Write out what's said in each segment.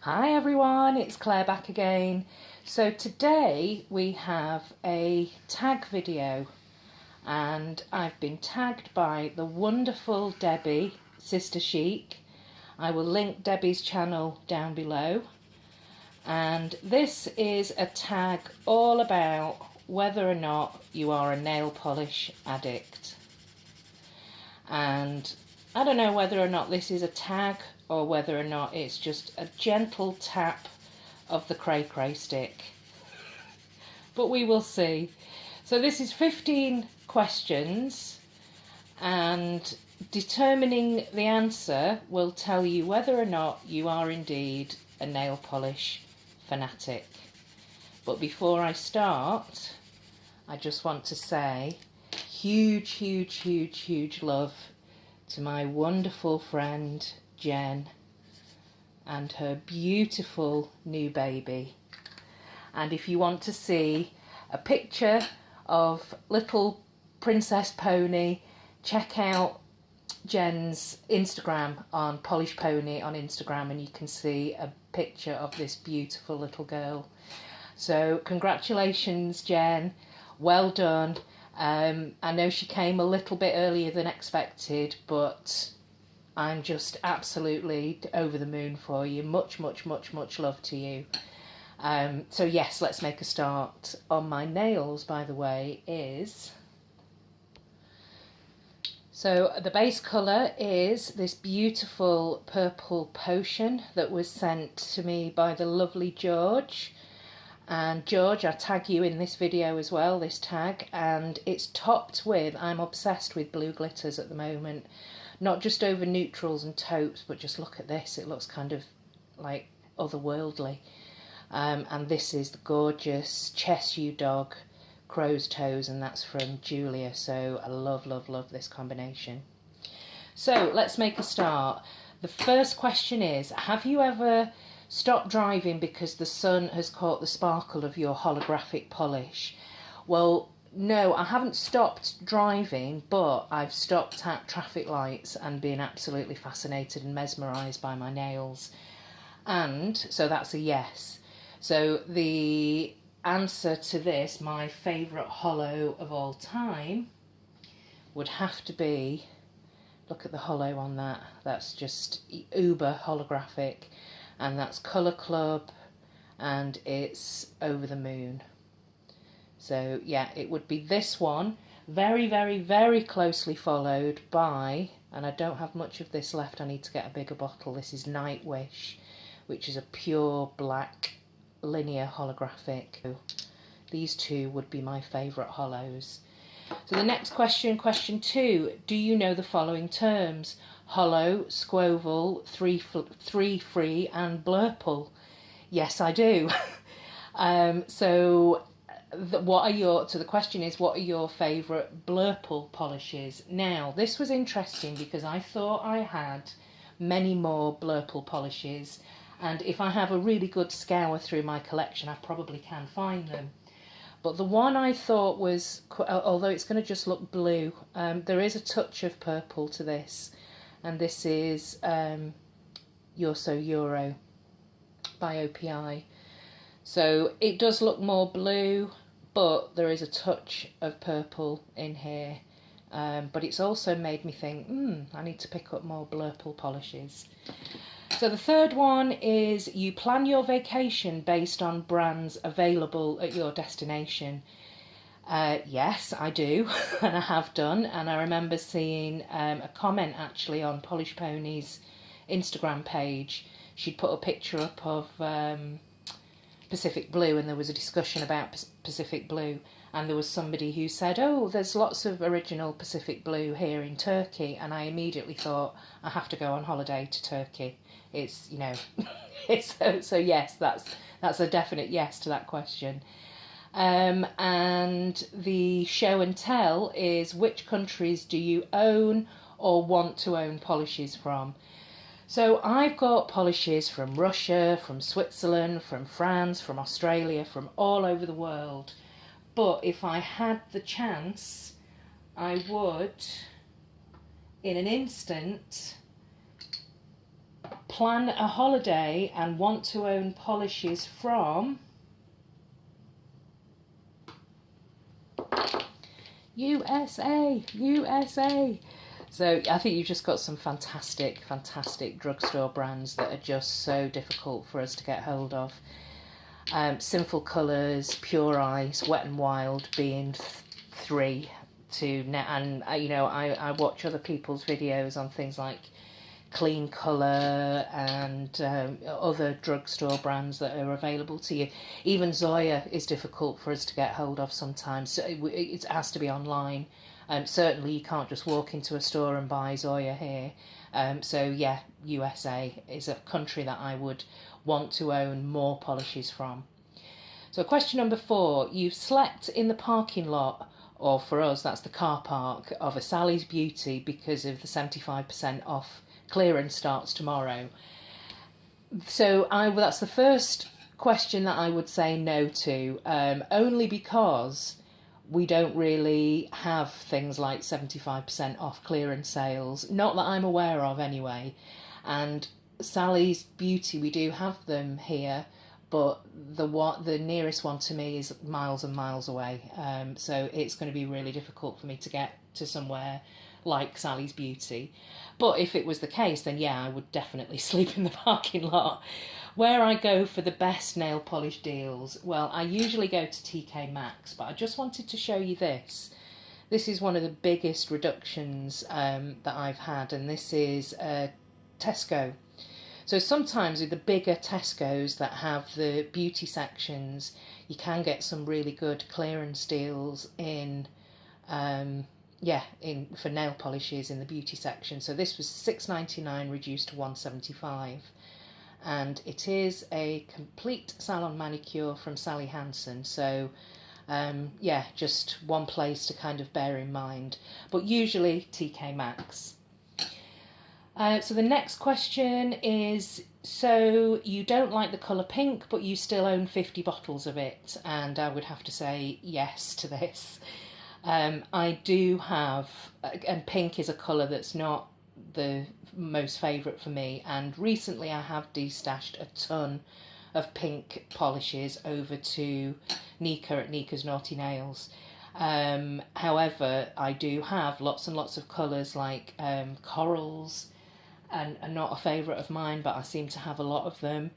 Hi everyone, it's Claire back again. So today we have a tag video and I've been tagged by the wonderful Debbi, Sista Chic. I will link Debbi's channel down below. And this is a tag all about whether or not you are a nail polish addict. And I don't know whether or not this is a tag or whether or not it's just a gentle tap of the cray cray stick. But we will see. So this is 15 questions, and determining the answer will tell you whether or not you are indeed a nail polish fanatic. But before I start, I just want to say huge love to my wonderful friend Jen and her beautiful new baby. And if you want to see a picture of little Princess Pony, check out Jen's Instagram on Polish Pony on Instagram, and you can see a picture of this beautiful little girl. So congratulations, Jen, well done. I know she came a little bit earlier than expected, but I'm just absolutely over the moon for you. Much love to you. So yes, let's make a start. On my nails, by the way, is... So the base colour is this beautiful purple potion that was sent to me by the lovely George. And George, I tag you in this video as well, this tag, and it's topped with, I'm obsessed with blue glitters at the moment. Not just over neutrals and taupes, but just look at this, it looks kind of like otherworldly. And this is the gorgeous Cheshire Dog Crow's Toes, and that's from Julia, so I love this combination. So let's make a start. The first question is, have you ever stopped driving because the sun has caught the sparkle of your holographic polish? Well, no, I haven't stopped driving, but I've stopped at traffic lights and been absolutely fascinated and mesmerised by my nails. And so that's a yes. So the answer to this, my favourite holo of all time, would have to be, look at the holo on that, that's just uber holographic, and that's Colour Club, and it's Over the Moon. So yeah, it would be this one, very closely followed by, and I don't have much of this left, I need to get a bigger bottle, this is Night Wish, which is a pure black linear holographic. These two would be my favourite holos. So the next question, question 2, do you know the following terms? Holo, squoval, three free, and blurple. Yes, I do. So the question is, what are your favourite blurple polishes? Now, this was interesting because I thought I had many more blurple polishes, and if I have a really good scour through my collection, I probably can find them. But the one I thought was, although it's going to just look blue, there is a touch of purple to this, and this is You're So Euro by OPI. So it does look more blue, but there is a touch of purple in here. But it's also made me think, I need to pick up more blurple polishes. So the third one is, you plan your vacation based on brands available at your destination. Yes, I do, and I have done, and I remember seeing a comment actually on Polish Pony's Instagram page. She'd put a picture up of Pacific Blue, and there was a discussion about Pacific Blue, and there was somebody who said, oh, there's lots of original Pacific Blue here in Turkey, and I immediately thought, I have to go on holiday to Turkey. It's, you know, so yes, that's a definite yes to that question. And the show and tell is, which countries do you own or want to own polishes from? So I've got polishes from Russia, from Switzerland, from France, from Australia, from all over the world. But if I had the chance, I would, in an instant, plan a holiday and want to own polishes from USA. So I think you've just got some fantastic drugstore brands that are just so difficult for us to get hold of. Sinful Colours, Pure Ice, Wet and Wild being three to net, and you know, I watch other people's videos on things like Clean Colour and other drugstore brands that are available to you. Even Zoya is difficult for us to get hold of sometimes. So it has to be online. Certainly you can't just walk into a store and buy Zoya here. So yeah, USA is a country that I would want to own more polishes from. So question number 4, you've slept in the parking lot, or for us that's the car park, of a Sally's Beauty because of the 75% off clearance starts tomorrow. So that's the first question that I would say no to, only because we don't really have things like 75% off clearance sales, not that I'm aware of anyway. And Sally's Beauty, we do have them here, but the nearest one to me is miles and miles away. So it's going to be really difficult for me to get to somewhere like Sally's Beauty. But if it was the case, then yeah, I would definitely sleep in the parking lot. Where I go for the best nail polish deals, well, I usually go to TK Maxx, but I just wanted to show you this. This is one of the biggest reductions that I've had, and this is Tesco. So sometimes with the bigger Tesco's that have the beauty sections, you can get some really good clearance deals in for nail polishes in the beauty section. So this was $6.99 reduced to $1.75, and it is a complete salon manicure from Sally Hansen. So just one place to kind of bear in mind, but usually TK Maxx. So the next question is, so you don't like the colour pink, but you still own 50 bottles of it, and I would have to say yes to this. I do have, and pink is a colour that's not the most favourite for me, and recently I have destashed a ton of pink polishes over to Nika at Nika's Naughty Nails. However, I do have lots and lots of colours like corals, and are not a favourite of mine, but I seem to have a lot of them.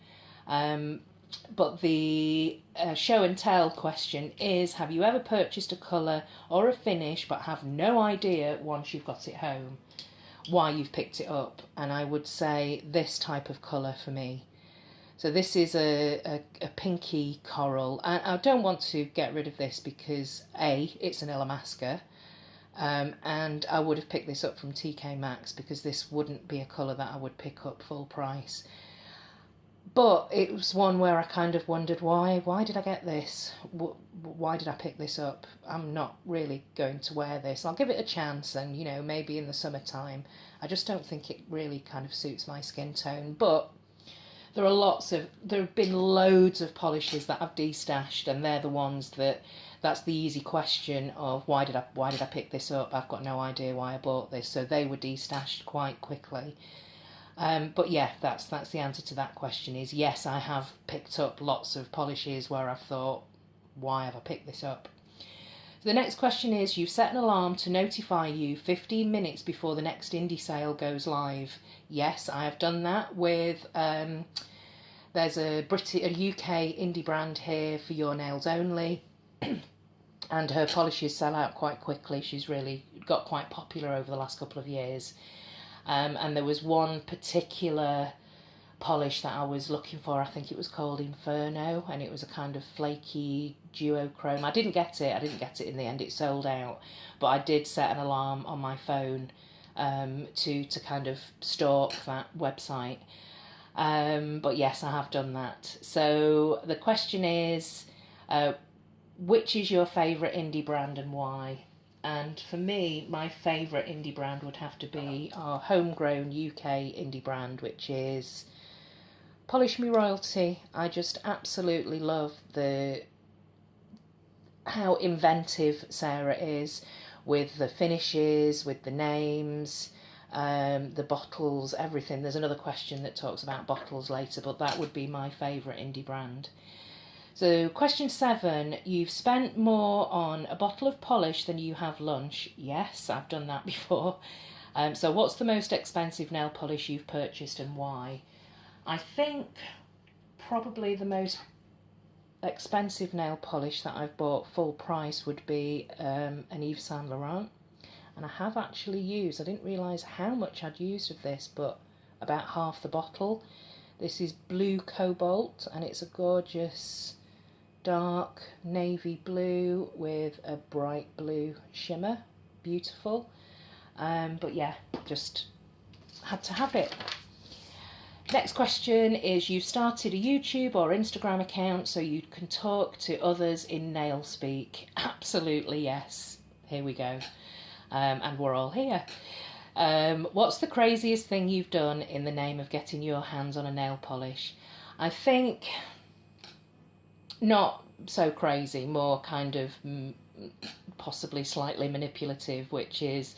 But the show and tell question is, have you ever purchased a colour or a finish but have no idea once you've got it home why you've picked it up? And I would say this type of colour for me. So this is a pinky coral, and I don't want to get rid of this because it's an Illamasqua, and I would have picked this up from TK Maxx because this wouldn't be a colour that I would pick up full price. But it was one where I kind of wondered, why did I get this? Why did I pick this up? I'm not really going to wear this. I'll give it a chance, and you know, maybe in the summertime. I just don't think it really kind of suits my skin tone. But there have been loads of polishes that I've destashed, and they're the ones that's the easy question of why did I pick this up? I've got no idea why I bought this. So they were destashed quite quickly. But yeah, that's the answer to that question is yes, I have picked up lots of polishes where I've thought, why have I picked this up? The next question is, you've set an alarm to notify you 15 minutes before the next indie sale goes live. Yes, I have done that with, there's a UK indie brand here for Your Nails Only, and her polishes sell out quite quickly. She's really got quite popular over the last couple of years. And there was one particular polish that I was looking for. I think it was called Inferno, and it was a kind of flaky duochrome. I didn't get it in the end. It sold out, but I did set an alarm on my phone to kind of stalk that website. But yes, I have done that. So the question is, which is your favourite indie brand and why? And for me, my favourite indie brand would have to be our homegrown UK indie brand, which is Polish Me Royalty. I just absolutely love how inventive Sarah is with the finishes, with the names. the bottles, everything. There's another question that talks about bottles later, but that would be my favourite indie brand. So question 7, you've spent more on a bottle of polish than you have lunch. Yes, I've done that before. So what's the most expensive nail polish you've purchased and why? I think probably the most expensive nail polish that I've bought full price would be an Yves Saint Laurent. And I have actually used, I didn't realise how much I'd used of this, but about half the bottle. This is Blue Cobalt, and it's a gorgeous dark navy blue with a bright blue shimmer. Beautiful. But yeah, just had to have it. Next question is, you've started a YouTube or Instagram account so you can talk to others in nail speak. Absolutely yes. Here we go. And we're all here. What's the craziest thing you've done in the name of getting your hands on a nail polish? I think not so crazy, more kind of possibly slightly manipulative, which is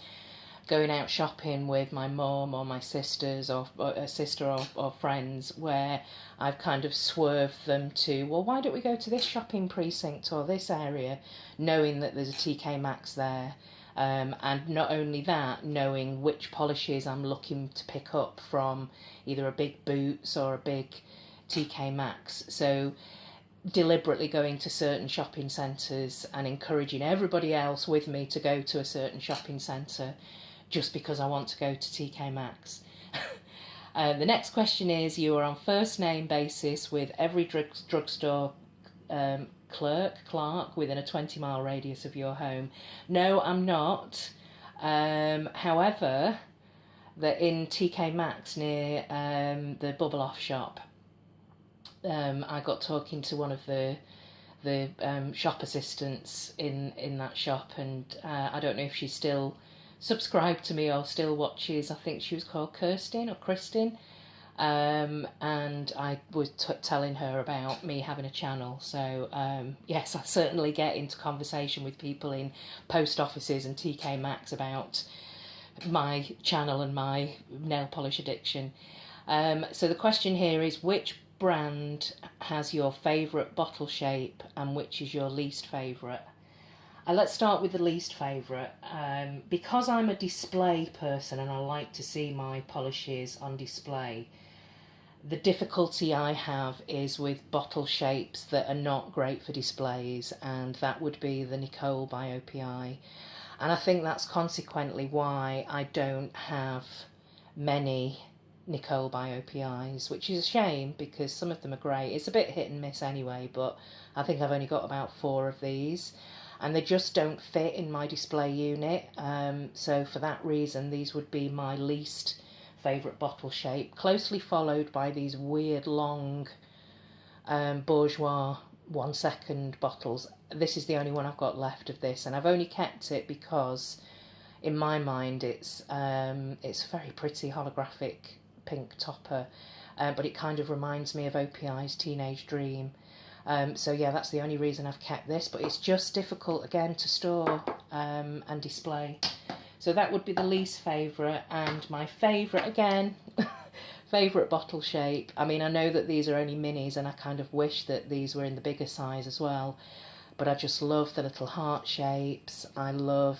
going out shopping with my mum or my sisters or a sister or friends, where I've kind of swerved them to, well, why don't we go to this shopping precinct or this area, knowing that there's a TK Maxx there. And not only that, knowing which polishes I'm looking to pick up from either a big Boots or a big TK Maxx. So deliberately going to certain shopping centres and encouraging everybody else with me to go to a certain shopping centre just because I want to go to TK Maxx. The next question is, you are on first name basis with every drugstore clerk within a 20-mile radius of your home. No, I'm not. However, in TK Maxx near the Bubble Off shop, I got talking to one of the shop assistants in that shop, and I don't know if she's still subscribed to me or still watches. I think she was called Kirsten or Kristin. And I was telling her about me having a channel. So yes, I certainly get into conversation with people in post offices and TK Maxx about my channel and my nail polish addiction. So the question here is, which brand has your favourite bottle shape and which is your least favourite? Let's start with the least favourite. Because I'm a display person and I like to see my polishes on display, the difficulty I have is with bottle shapes that are not great for displays, and that would be the Nicole by OPI. And I think that's consequently why I don't have many Nicole by OPIs, which is a shame because some of them are great. It's a bit hit and miss anyway, but I think I've only got about 4 of these, and they just don't fit in my display unit. So for that reason, these would be my least favourite bottle shape, closely followed by these weird long bourgeois 1 second bottles. This is the only one I've got left of this, and I've only kept it because in my mind it's a very pretty holographic pink topper, but it kind of reminds me of OPI's Teenage Dream. So yeah, that's the only reason I've kept this, but it's just difficult again to store and display. So that would be the least favourite, and my favourite again, favourite bottle shape. I mean, I know that these are only minis and I kind of wish that these were in the bigger size as well, but I just love the little heart shapes, I love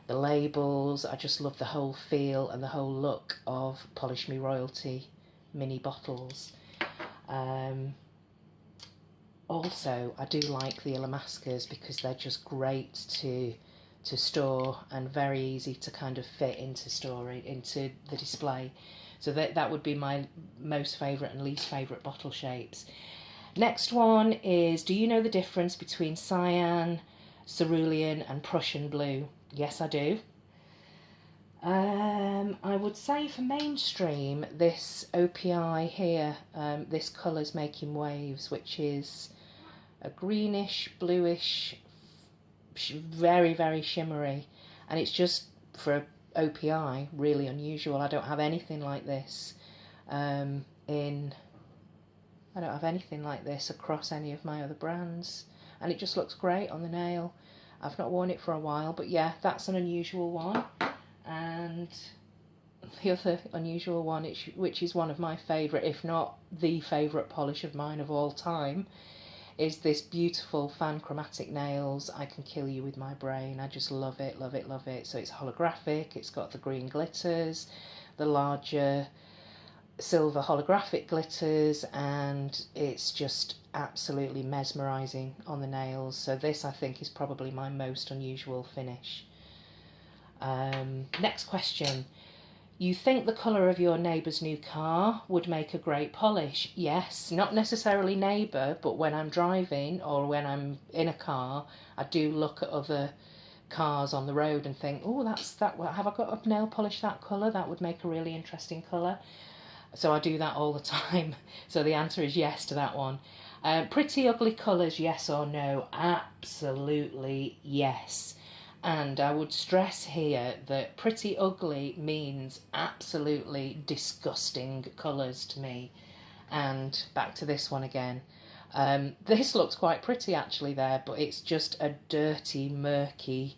the labels, I just love the whole feel and the whole look of Polish Me Royalty mini bottles. Also, I do like the Ilamascas because they're just great to store and very easy to kind of fit into the display. So that would be my most favourite and least favourite bottle shapes. Next one is, do you know the difference between cyan, cerulean and Prussian blue? Yes, I do. I would say for mainstream, this OPI here, this colour's making waves, which is a greenish, bluish, very, very shimmery, and it's just for OPI really unusual. I don't have anything like this I don't have anything like this across any of my other brands, and it just looks great on the nail. I've not worn it for a while, but yeah, that's an unusual one. And the other unusual one, which is one of my favourite, if not the favourite polish of mine of all time, is this beautiful Fan Chromatic Nails I Can Kill You With My Brain. I just love it, love it, love it. So it's holographic, it's got the green glitters, the larger silver holographic glitters, and it's just absolutely mesmerising on the nails. So this, I think, is probably my most unusual finish. Next question. You think the colour of your neighbour's new car would make a great polish? Yes, not necessarily neighbour, but when I'm driving or when I'm in a car, I do look at other cars on the road and think, oh, have I got a nail polish that colour? That would make a really interesting colour. So I do that all the time. So the answer is yes to that one. Pretty ugly colours, yes or no? Absolutely yes. And I would stress here that pretty ugly means absolutely disgusting colours to me. And back to this one again. This looks quite pretty actually there, but it's just a dirty, murky,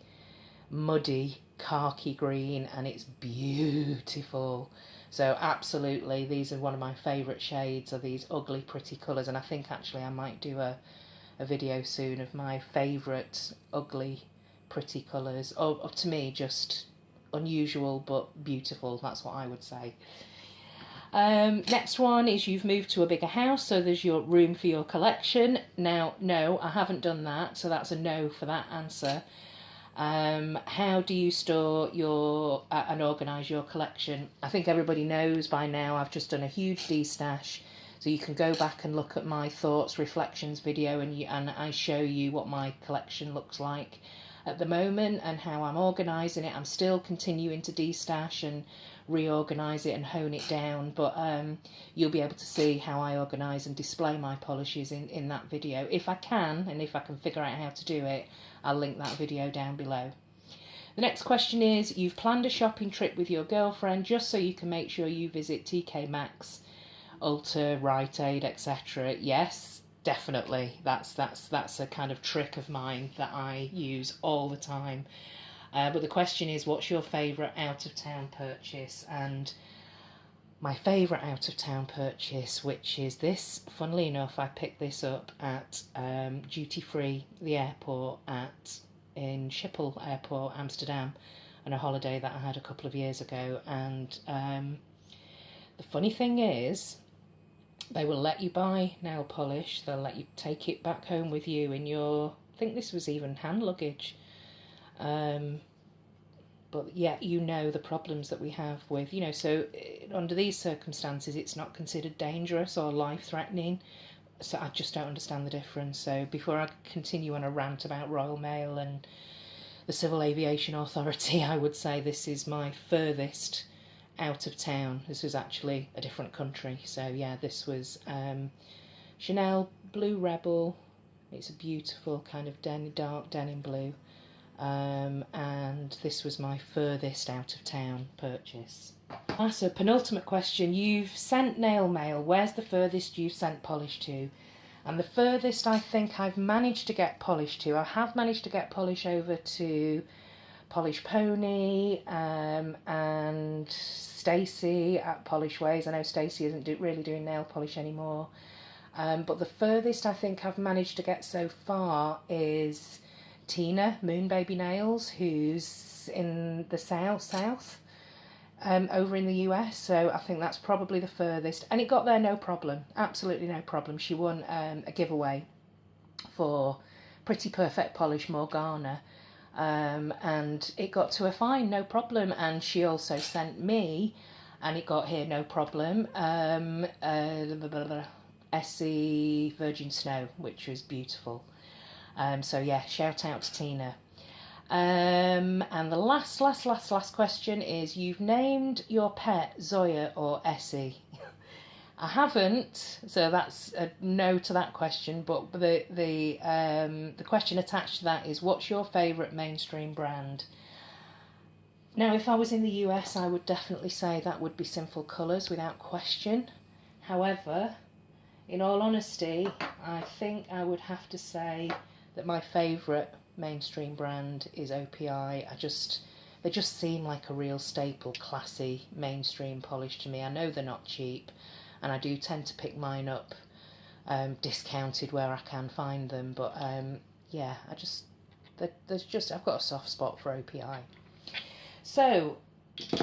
muddy, khaki green, and it's beautiful. So absolutely, these are one of my favourite shades, are these ugly, pretty colours. And I think actually I might do a video soon of my favourite ugly, pretty colours. Oh, to me, just unusual but beautiful. That's what I would say. Next one is you've moved to a bigger house, so there's your room for your collection. Now, no, I haven't done that, so that's a no for that answer. How do you store your and organise your collection? I think everybody knows by now I've just done a huge destash, so you can go back and look at my thoughts, reflections video, and I show you what my collection looks like at the moment and how I'm organising it. I'm still continuing to destash and reorganise it and hone it down, but you'll be able to see how I organise and display my polishes in that video. If I can, and if I can figure out how to do it, I'll link that video down below. The next question is, you've planned a shopping trip with your girlfriend just so you can make sure you visit TK Maxx, Ulta, Rite Aid, etc. Yes, definitely. That's a kind of trick of mine that I use all the time. But the question is, what's your favourite out-of-town purchase? And my favourite out-of-town purchase, which is this, funnily enough, I picked this up at Duty Free, the airport in Schiphol Airport, Amsterdam, on a holiday that I had a couple of years ago. And the funny thing is, they will let you buy nail polish, they'll let you take it back home with you in your, I think this was even hand luggage. But yet you know the problems that we have with, so under these circumstances it's not considered dangerous or life-threatening. So I just don't understand the difference. So before I continue on a rant about Royal Mail and the Civil Aviation Authority, I would say this is my furthest out of town. This was actually a different country. So yeah, this was Chanel Blue Rebel. It's a beautiful kind of dark denim blue. And this was my furthest out of town purchase. So penultimate question, you've sent nail mail, where's the furthest you've sent polish to? And the furthest I think I've managed to get polish to, I have managed to get polish over to Polish Pony and Stacey at Polish Ways. I know Stacey isn't really doing nail polish anymore, but the furthest I think I've managed to get so far is Tina, Moon Baby Nails, who's in the south, over in the US, so I think that's probably the furthest. And it got there no problem, absolutely no problem. She won a giveaway for Pretty Perfect Polish Morgana, and it got to her fine, no problem. And she also sent me, and it got here no problem, Essie Virgin Snow, which was beautiful. So yeah, shout out to Tina. And the last question is, you've named your pet Zoya or Essie? I haven't, so that's a no to that question. But the question attached to that is, what's your favourite mainstream brand? Now, if I was in the US, I would definitely say that would be Sinful Colours without question. However, in all honesty, I think I would have to say that my favourite mainstream brand is OPI. I just they just seem like a real staple, classy, mainstream polish to me. I know they're not cheap, and I do tend to pick mine up discounted where I can find them, but yeah, I've got a soft spot for OPI. So,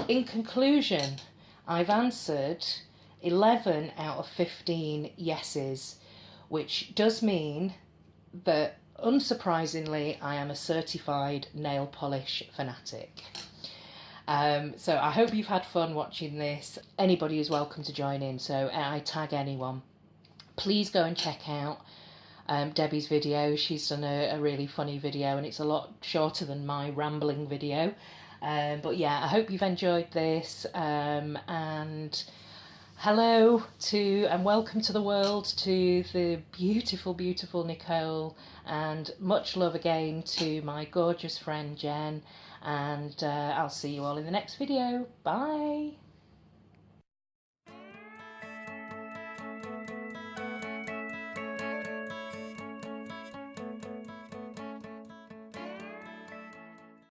in conclusion, I've answered 11 out of 15 yeses, which does mean that, unsurprisingly, I am a certified nail polish fanatic. So I hope you've had fun watching this. Anybody is welcome to join in, so I tag anyone. Please go and check out Debbie's video. She's done a really funny video, and it's a lot shorter than my rambling video. But yeah, I hope you've enjoyed this, and hello to and welcome to the world to the beautiful, beautiful Nicole, and much love again to my gorgeous friend Jen, and I'll see you all in the next video. Bye.